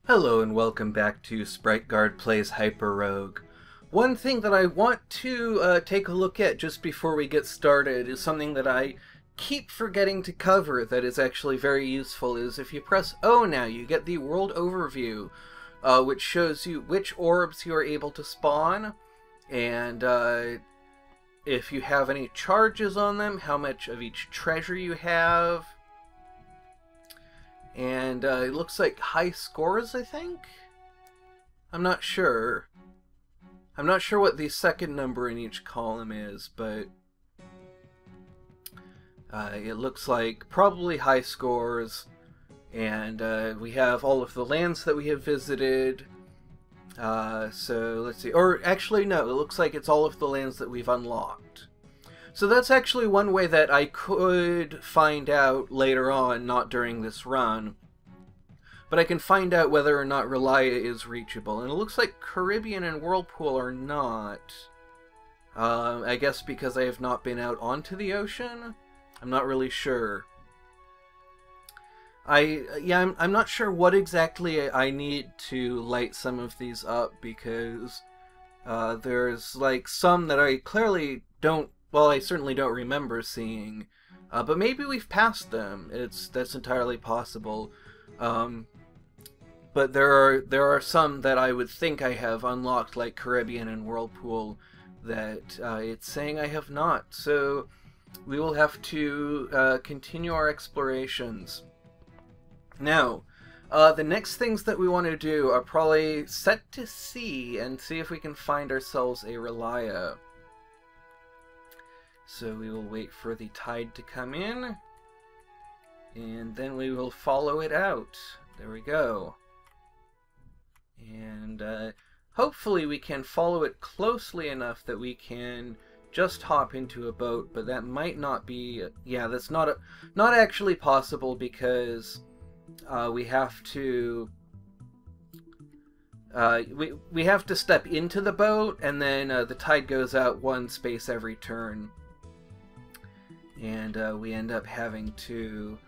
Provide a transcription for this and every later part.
Hello and welcome back to Sprite Guard Plays HyperRogue. One thing that I want to take a look at just before we get started is something that I keep forgetting to cover that is actually very useful, is if you press O now, you get the world overview, which shows you which orbs you are able to spawn, and if you have any charges on them, how much of each treasure you have. And it looks like high scores, I think? I'm not sure. I'm not sure what the second number in each column is, but it looks like probably high scores. And we have all of the lands that we have visited. So let's see. Or actually, no, it looks like it's all of the lands that we've unlocked. So that's actually one way that I could find out later on, not during this run. But I can find out whether or not Relia is reachable. And it looks like Caribbean and Whirlpool are not. I guess because I have not been out onto the ocean? I'm not really sure. I'm not sure what exactly I need to light some of these up, because there's like some that I clearly don't. Well, I certainly don't remember seeing, but maybe we've passed them. That's entirely possible. But there are some that I would think I have unlocked, like Caribbean and Whirlpool, that it's saying I have not. So we will have to continue our explorations. Now, the next things that we want to do are probably set to sea and see if we can find ourselves a Relia. So we will wait for the tide to come in, and then we will follow it out. There we go. And hopefully we can follow it closely enough that we can just hop into a boat, but that might not be... yeah, that's not actually possible, because we have to... we have to step into the boat, and then the tide goes out one space every turn. And we end up having to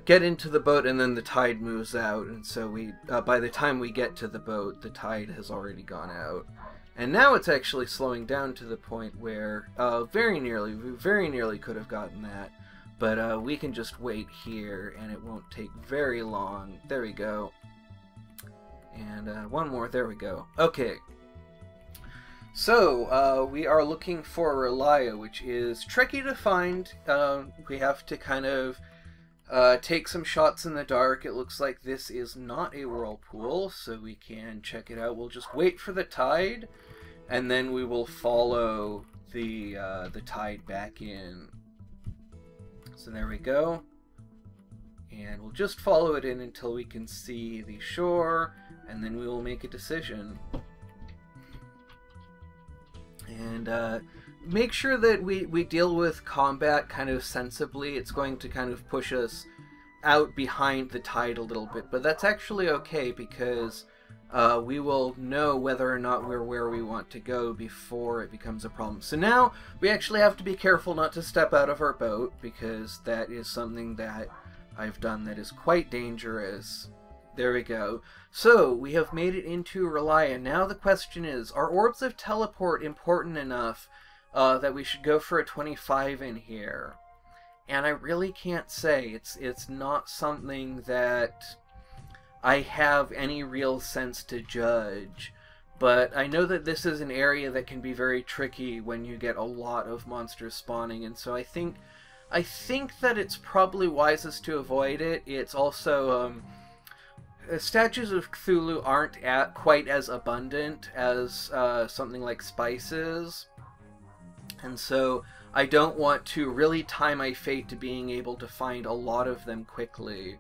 get into the boat, and then the tide moves out. And so we, by the time we get to the boat, the tide has already gone out. And now it's actually slowing down to the point where we very nearly could have gotten that. But we can just wait here, and it won't take very long. There we go. And one more. There we go. Okay. So, we are looking for Relia, which is tricky to find. We have to kind of take some shots in the dark. It looks like this is not a whirlpool, so we can check it out. We'll just wait for the tide, and then we will follow the tide back in. So there we go. And we'll just follow it in until we can see the shore, and then we will make a decision. And make sure that we deal with combat kind of sensibly. It's going to kind of push us out behind the tide a little bit, but that's actually okay, because we will know whether or not we're where we want to go before it becomes a problem. So now we actually have to be careful not to step out of our boat, because that is something that I've done that is quite dangerous. There we go. So, we have made it into Relia. Now the question is, are orbs of teleport important enough that we should go for a 25 in here? And I really can't say. It's not something that I have any real sense to judge. But I know that this is an area that can be very tricky when you get a lot of monsters spawning, and so I think that it's probably wisest to avoid it. It's also... statues of Cthulhu aren't quite as abundant as something like spices, and so I don't want to really tie my fate to being able to find a lot of them quickly.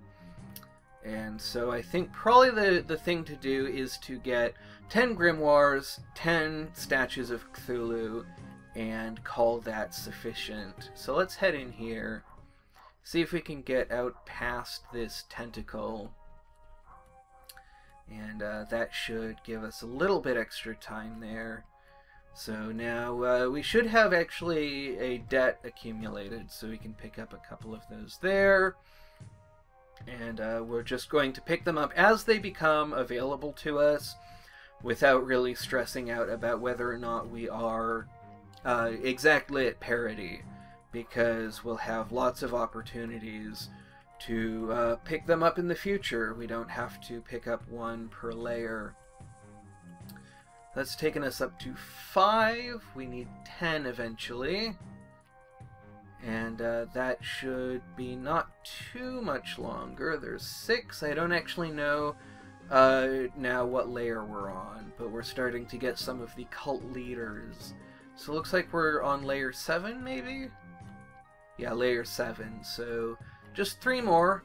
And so I think probably the thing to do is to get 10 grimoires, 10 statues of Cthulhu, and call that sufficient. So let's head in here, see if we can get out past this tentacle. And that should give us a little bit extra time there. So now we should have actually a debt accumulated, so we can pick up a couple of those there. And we're just going to pick them up as they become available to us without really stressing out about whether or not we are exactly at parity, because we'll have lots of opportunities to pick them up in the future. We don't have to pick up one per layer. That's taken us up to 5. We need 10 eventually. And that should be not too much longer. There's 6. I don't actually know now what layer we're on, but we're starting to get some of the cult leaders. So it looks like we're on layer 7, maybe? Yeah, layer 7. So just 3 more,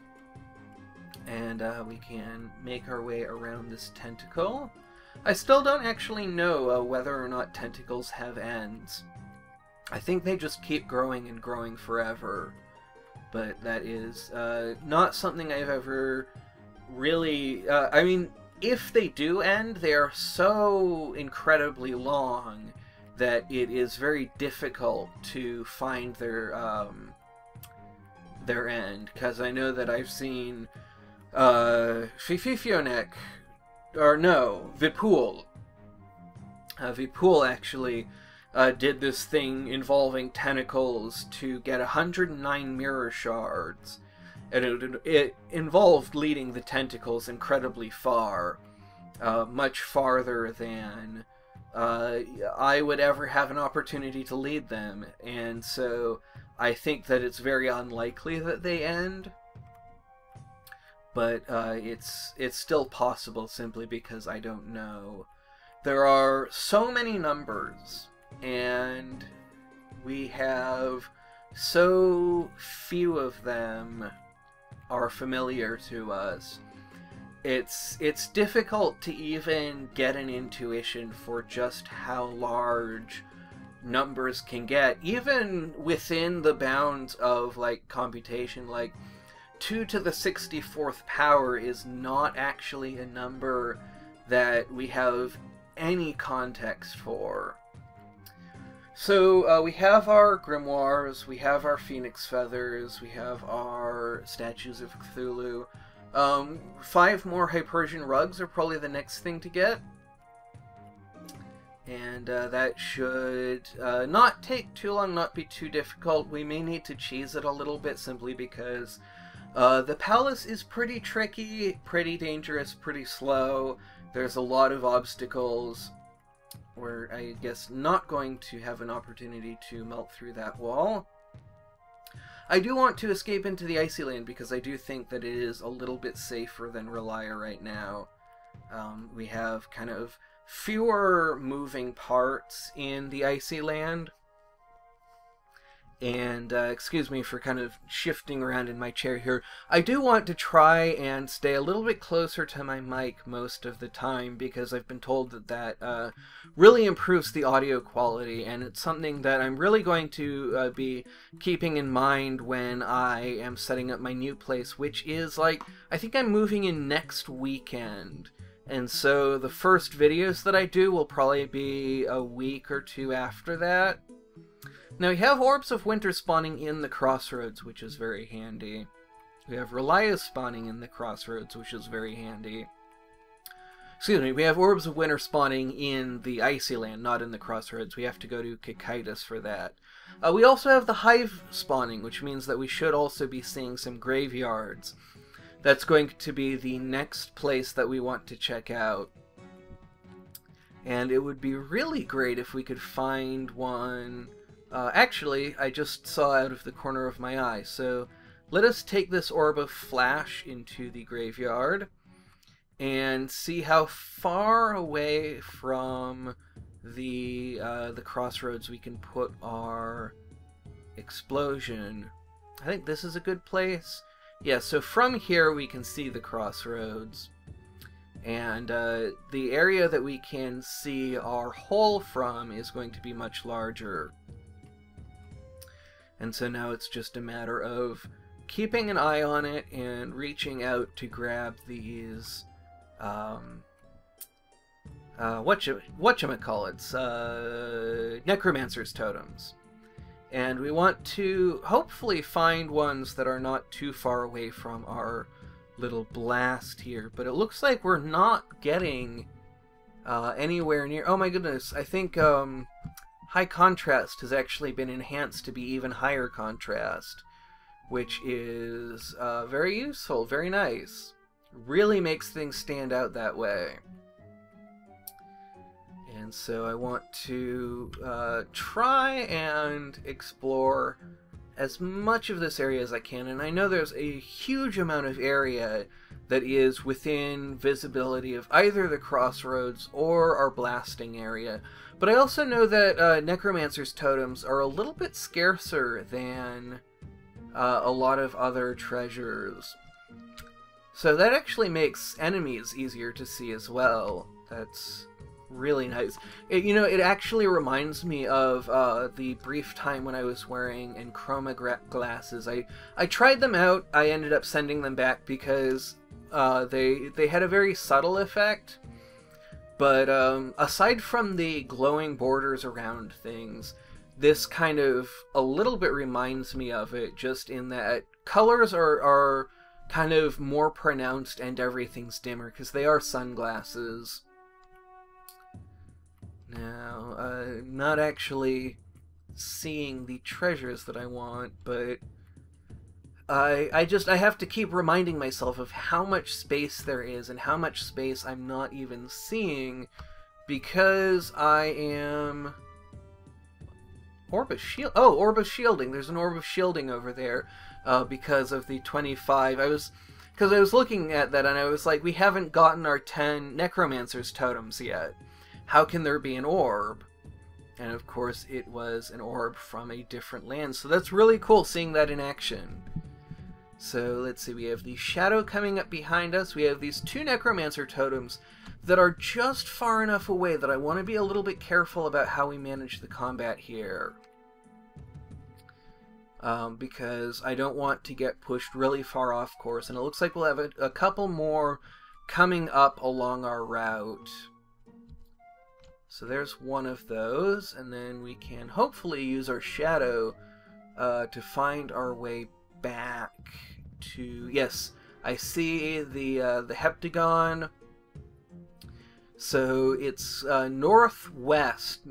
and we can make our way around this tentacle. I still don't actually know whether or not tentacles have ends. I think they just keep growing and growing forever, but that is not something I've ever really... I mean, if they do end, they are so incredibly long that it is very difficult to find their end, because I know that I've seen Fififionek, or no, Vipul. Vipul actually did this thing involving tentacles to get 109 mirror shards, and it involved leading the tentacles incredibly far, much farther than I would ever have an opportunity to lead them, and so I think that it's very unlikely that they end, but it's still possible simply because I don't know. There are so many numbers, and we have so few of them are familiar to us. It's difficult to even get an intuition for just how large numbers can get, even within the bounds of like computation. Like 2 to the 64th power is not actually a number that we have any context for. So we have our grimoires, we have our phoenix feathers, we have our statues of Cthulhu. 5 more Hypersian rugs are probably the next thing to get. And that should not take too long, not be too difficult. We may need to cheese it a little bit simply because the palace is pretty tricky, pretty dangerous, pretty slow. There's a lot of obstacles. We're, I guess, not going to have an opportunity to melt through that wall. I do want to escape into the Icy Land because I do think that it is a little bit safer than Relia right now. We have kind of fewer moving parts in the Icy Land. And excuse me for kind of shifting around in my chair here. I do want to try and stay a little bit closer to my mic most of the time because I've been told that that really improves the audio quality, and it's something that I'm really going to be keeping in mind when I am setting up my new place, which is like, I think I'm moving in next weekend. And so the first videos that I do will probably be a week or 2 after that. Now we have Orbs of Winter spawning in the Crossroads, which is very handy. We have Relia spawning in the Crossroads, which is very handy. Excuse me, we have Orbs of Winter spawning in the Icy Land, not in the Crossroads. We have to go to Kikaitis for that. We also have the Hive spawning, which means that we should also be seeing some graveyards. That's going to be the next place that we want to check out. And it would be really great if we could find one... actually, I just saw out of the corner of my eye, so let us take this Orb of Flash into the graveyard and see how far away from the Crossroads we can put our explosion. I think this is a good place. Yeah, so from here we can see the Crossroads. And the area that we can see our hole from is going to be much larger. And so now it's just a matter of keeping an eye on it and reaching out to grab these, whatchamacallits, Necromancer's Totems. And we want to hopefully find ones that are not too far away from our little blast here. But it looks like we're not getting anywhere near... Oh my goodness, I think high contrast has actually been enhanced to be even higher contrast, which is very useful, very nice. Really makes things stand out that way. And so I want to try and explore as much of this area as I can. And I know there's a huge amount of area that is within visibility of either the crossroads or our blasting area. But I also know that Necromancer's totems are a little bit scarcer than a lot of other treasures. So that actually makes enemies easier to see as well. That's really nice. It actually reminds me of the brief time when I was wearing Enchroma glasses. I tried them out. I ended up sending them back because they had a very subtle effect. But aside from the glowing borders around things, this kind of a little bit reminds me of it, just in that colors are kind of more pronounced and everything's dimmer because they are sunglasses. Now, not actually seeing the treasures that I want, but I have to keep reminding myself of how much space there is and how much space I'm not even seeing because I am... Orb of Shield. Oh, Orb of Shielding. There's an Orb of Shielding over there because of the 25. Because I was looking at that and I was like, we haven't gotten our 10 Necromancer's totems yet. How can there be an orb? And of course it was an orb from a different land. So that's really cool seeing that in action. So let's see, we have the shadow coming up behind us. We have these 2 Necromancer totems that are just far enough away that I want to be a little bit careful about how we manage the combat here. Because I don't want to get pushed really far off course. And it looks like we'll have a couple more coming up along our route. So there's one of those, and then we can hopefully use our shadow to find our way back to... Yes, I see the heptagon. So it's northwest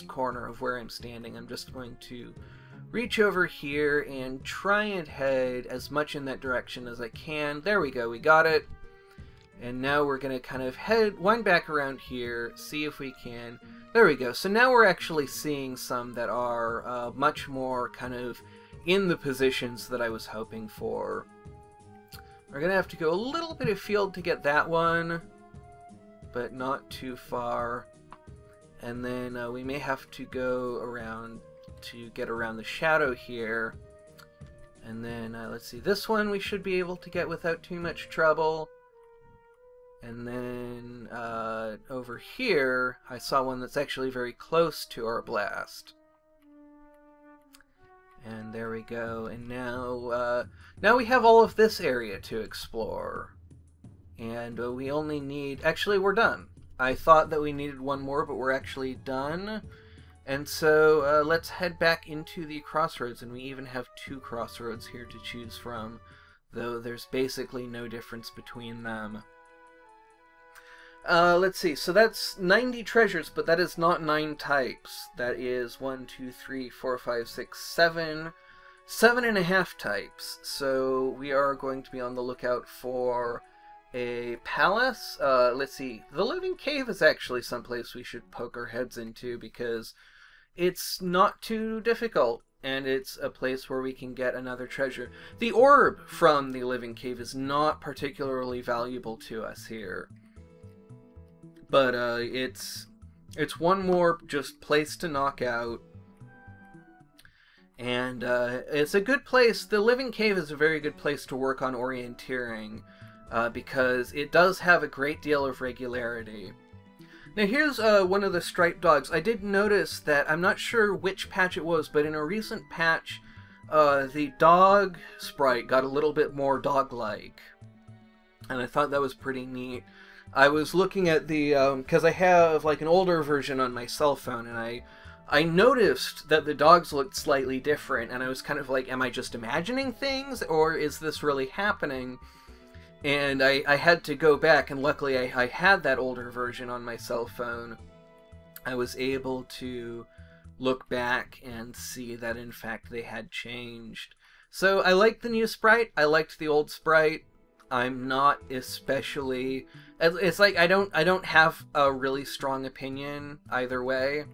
corner of where I'm standing. I'm just going to reach over here and try and head as much in that direction as I can. There we go, we got it. And now we're going to kind of wind back around here, see if we can... There we go. So now we're actually seeing some that are much more kind of in the positions that I was hoping for. We're going to have to go a little bit afield to get that one, but not too far. And then we may have to go around to get around the shadow here. And then, let's see, this one we should be able to get without too much trouble. And then over here, I saw one that's actually very close to our blast. And there we go. And now we have all of this area to explore. And we only need... Actually, we're done. I thought that we needed one more, but we're actually done. And so let's head back into the crossroads. And we even have 2 crossroads here to choose from, though there's basically no difference between them. Let's see, so that's 90 treasures, but that is not 9 types. That is 1, 2, 3, 4, 5, 6, 7. 7.5 types. So we are going to be on the lookout for a palace. Let's see, the Living Cave is actually someplace we should poke our heads into because it's not too difficult. And it's a place where we can get another treasure. The orb from the Living Cave is not particularly valuable to us here. But it's one more just place to knock out. And it's a good place. The Living Cave is a very good place to work on orienteering because it does have a great deal of regularity. Now here's one of the striped dogs. I did notice that, I'm not sure which patch it was, but in a recent patch, the dog sprite got a little bit more dog-like. And I thought that was pretty neat. I was looking at the, because I have like an older version on my cell phone, and I noticed that the dogs looked slightly different, and I was kind of like, am I just imagining things, or is this really happening? And I had to go back, and luckily I had that older version on my cell phone. I was able to look back and see that in fact they had changed. So I liked the new sprite, I liked the old sprite. I'm not especially... It's like I don't have a really strong opinion either way,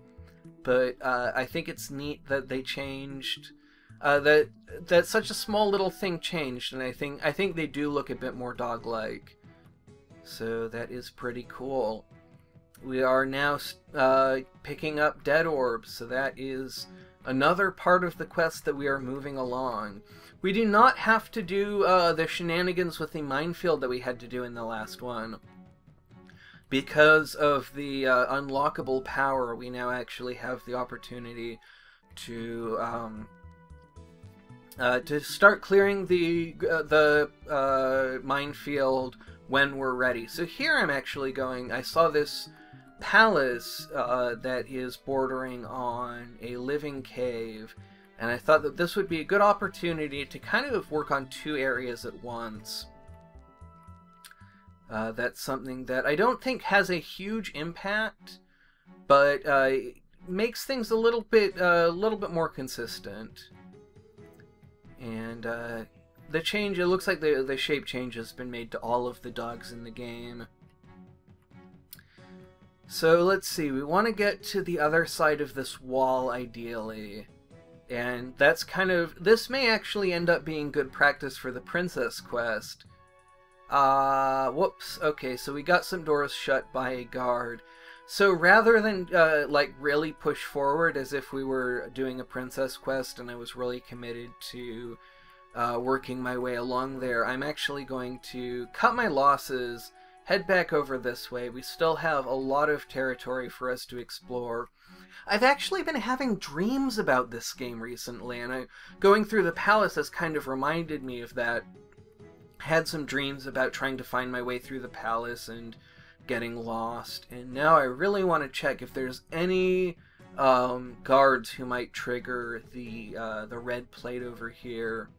but I think it's neat that they changed... that such a small little thing changed, and I think they do look a bit more dog-like. So that is pretty cool. We are now picking up dead orbs, so that is another part of the quest that we are moving along. We do not have to do the shenanigans with the minefield that we had to do in the last one. Because of the unlockable power, we now actually have the opportunity to start clearing the minefield when we're ready. So here I'm actually going... I saw this palace that is bordering on a living cave, and I thought that this would be a good opportunity to kind of work on two areas at once. That's something that I don't think has a huge impact, but makes things a little bit more consistent. And the change, it looks like the shape change has been made to all of the dogs in the game. So let's see, we want to get to the other side of this wall ideally. And that's kind of... This may actually end up being good practice for the princess quest. Whoops. Okay, so we got some doors shut by a guard. So rather than, like, really push forward as if we were doing a princess quest and I was really committed to working my way along there, I'm actually going to cut my losses, head back over this way. We still have a lot of territory for us to explore. I've actually been having dreams about this game recently, and going through the palace has kind of reminded me of that. Had some dreams about trying to find my way through the palace and getting lost, and now I really want to check if there's any guards who might trigger the red plate over here.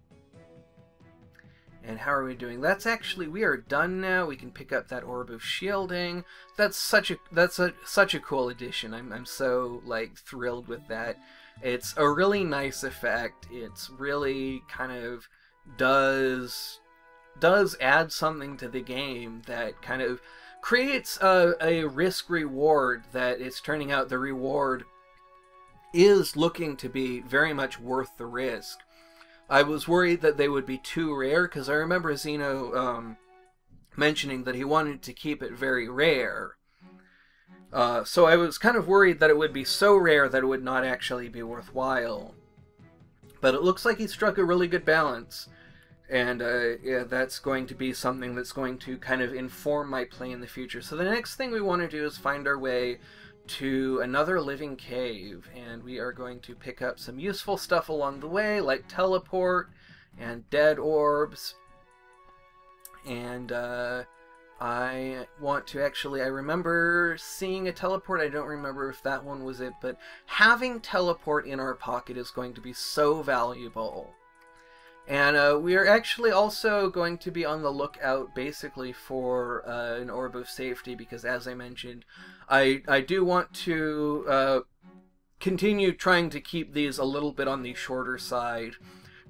And how are we doing? That's actually, we are done now. We can pick up that orb of shielding. That's such a cool addition. I'm so like thrilled with that. It's a really nice effect. It's really kind of does add something to the game that kind of creates a risk-reward that it's turning out the reward is looking to be very much worth the risk. I was worried that they would be too rare, because I remember Zeno mentioning that he wanted to keep it very rare. So I was kind of worried that it would be so rare that it would not actually be worthwhile. But it looks like he struck a really good balance. And yeah, that's going to be something that's going to kind of inform my play in the future. So the next thing we want to do is find our way to another living cave, and we are going to pick up some useful stuff along the way, like teleport and dead orbs. And I want to actually, I remember seeing a teleport. I don't remember if that one was it, but having teleport in our pocket is going to be so valuable. And we are actually also going to be on the lookout basically for an orb of safety, because as I mentioned, I do want to continue trying to keep these a little bit on the shorter side,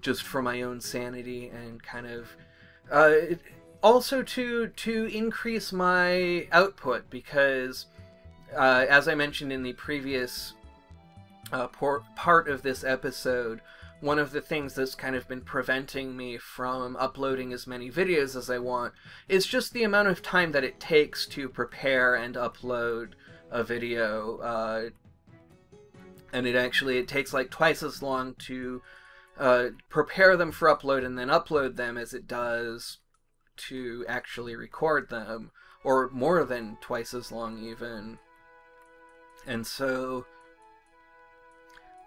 just for my own sanity, and kind of also to increase my output, because as I mentioned in the previous part of this episode, one of the things that's kind of been preventing me from uploading as many videos as I want is just the amount of time that it takes to prepare and upload a video. And it takes like twice as long to prepare them for upload and then upload them as it does to actually record them, or more than twice as long even. And so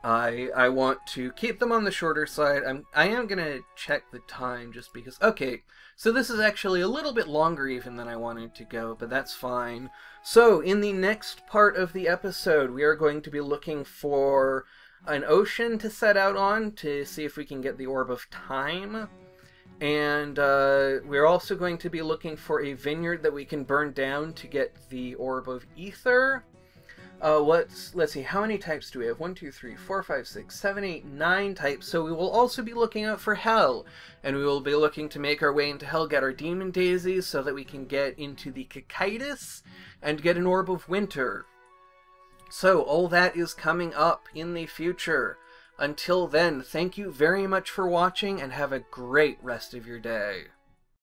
I want to keep them on the shorter side. I am going to check the time just because... Okay, so this is actually a little bit longer even than I wanted to go, but that's fine. So, in the next part of the episode, we are going to be looking for an ocean to set out on to see if we can get the Orb of Time. And we're also going to be looking for a vineyard that we can burn down to get the Orb of Ether. Let's see, how many types do we have? 1, 2, 3, 4, 5, 6, 7, 8, 9 types. So we will also be looking out for Hell, and we will be looking to make our way into Hell, get our Demon Daisies so that we can get into the Cocytus and get an Orb of Winter. So all that is coming up in the future. Until then, thank you very much for watching and have a great rest of your day.